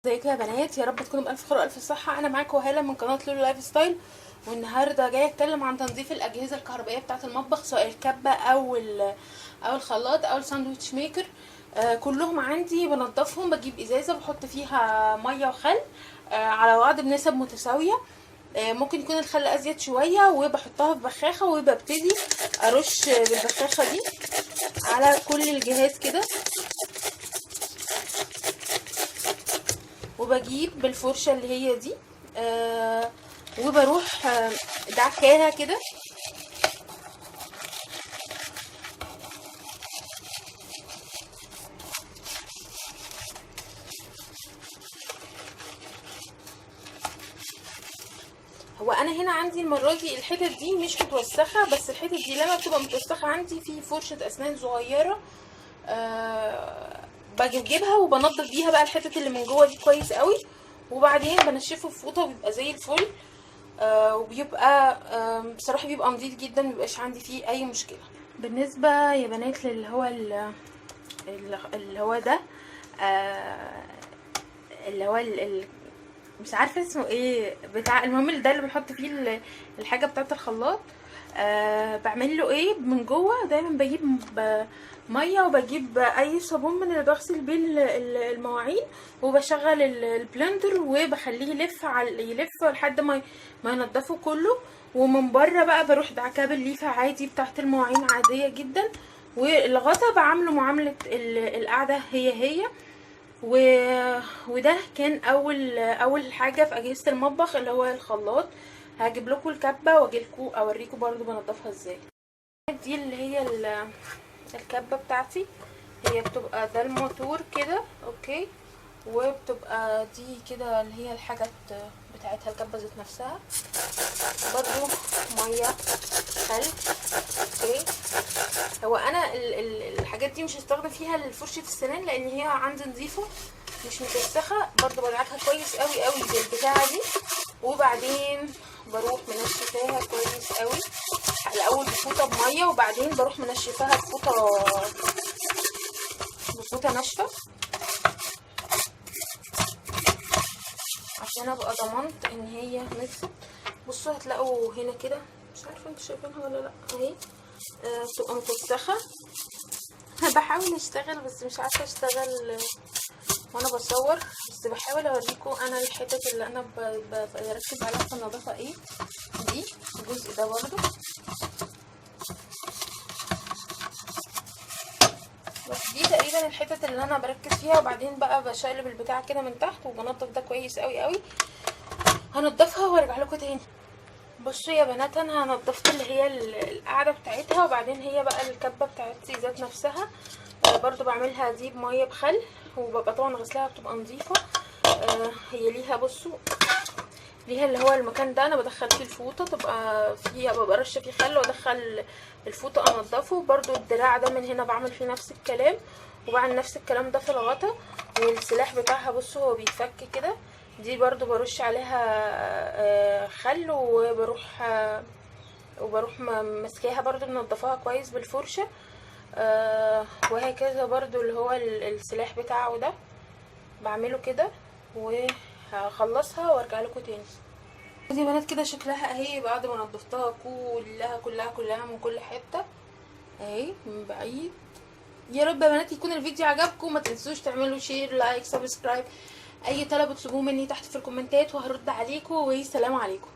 ازيكم يا بنات؟ يا رب تكونوا بالف خير والف صحه. انا معاكم هاله من قناه لولو لايف ستايل، والنهارده جايه اتكلم عن تنظيف الاجهزه الكهربائيه بتاعه المطبخ، سواء الكبه او الخلاط او الساندوتش ميكر. كلهم عندي بنضفهم، بجيب ازازه بحط فيها ميه وخل على بعض بنسب متساويه. ممكن يكون الخل ازيد شويه، وبحطها في بخاخه وببتدي ارش بالبخاخه دي على كل الجهاز كده، وبجيب بالفرشه اللي هي دي وبروح دعكاها كده. هو انا هنا عندي المره دي الحتت دي مش متوسخه، بس الحتت دي لما بتبقى متوسخه عندي في فرشه اسنان صغيره بجيبها وبنضف بيها بقى الحتت اللي من جوه دي كويس قوي، وبعدين بنشفه في فوطه وبيبقى زي الفل. وبيبقى بصراحه بيبقى نضيف جدا، مبيبقاش عندي فيه اي مشكله. بالنسبه يا بنات اللي هو ده اللي هو مش عارفه اسمه ايه بتاع، المهم ده اللي بنحط فيه الحاجه بتاعه الخلاط. بعمل له ايه من جوه؟ دايما بجيب ميه وبجيب اي صابون من اللي بغسل بيه المواعين، وبشغل البلندر وبخليه يلف لحد ما ينضفه كله. ومن بره بقى بروح دعكاه بالليفه عادي بتاعه المواعين عاديه جدا. والغطا بعمله معامله القعده هي. وده كان اول حاجه في اجهزه المطبخ اللي هو الخلاط. هجيب لكم الكبه واجيلكم اوريكم برضو بنضفها ازاي. دي اللي هي الكبه بتاعتي، هي بتبقى ده الموتور كده، اوكي، وبتبقى دي كده اللي هي الحاجات بتاعتها الكبه ذات نفسها، برضو ميه، خل، اوكي. هو انا الحاجات دي مش هستخدم فيها فرشه السنان لان هي عندي نظيفه مش متوسخه. برضو بدعكها كويس قوي قوي بالبتاعه دي، وبعدين بروح منشفاها كويس قوي الاول بفوطه بميه، وبعدين بروح منشفاها بفوطه ناشفه عشان ابقى ضمنت ان هي نشفت. بصوا هتلاقوا هنا كده، مش عارفه انتوا شايفينها ولا لا، اهي بتبقى متوسخه. بحاول اشتغل بس مش عارفه اشتغل وانا بصور، بس بحاول اوريكم انا الحتت اللي انا بركز عليها في النظافه ايه. دي الجزء ده برضو، بس دي تقريبا الحتت اللي انا بركز فيها، وبعدين بقى بشقلب البتاع كده من تحت وبنضف ده كويس قوي قوي. هنضفها وارجع لكم تاني. بصوا يا بنات، انا نضفت اللي هي القاعده بتاعتها، وبعدين هي بقى الكبه بتاعتي ذات نفسها برضو بعملها دي بميه بخل، وببقى طبعا غسلها بتبقى نظيفه. هي ليها، بصوا ليها اللي هو المكان ده انا بدخل فيه الفوطه، تبقى فيها ببقى رشه فيه خل وادخل الفوطه انضفه. برضو الدراع ده من هنا بعمل فيه نفس الكلام، وبعمل نفس الكلام ده في الغطا. والسلاح بتاعها بصوا هو بيتفك كده، دي برضو برش عليها خل وبروح ماسكاها برضو منضفاها كويس بالفرشه. وهكذا برضو اللي هو السلاح بتاعه ده بعمله كده، وهخلصها وارجع لكم تاني. دي بنات كده شكلها اهي بعد ما نضفتها كلها من كل حته اهي من بعيد. يا رب يا بنات يكون الفيديو عجبكم، ما تنسوش تعملوا شير، لايك، سبسكرايب. اي طلب اطلبوه مني تحت في الكومنتات وهرد عليكم، والسلام عليكم.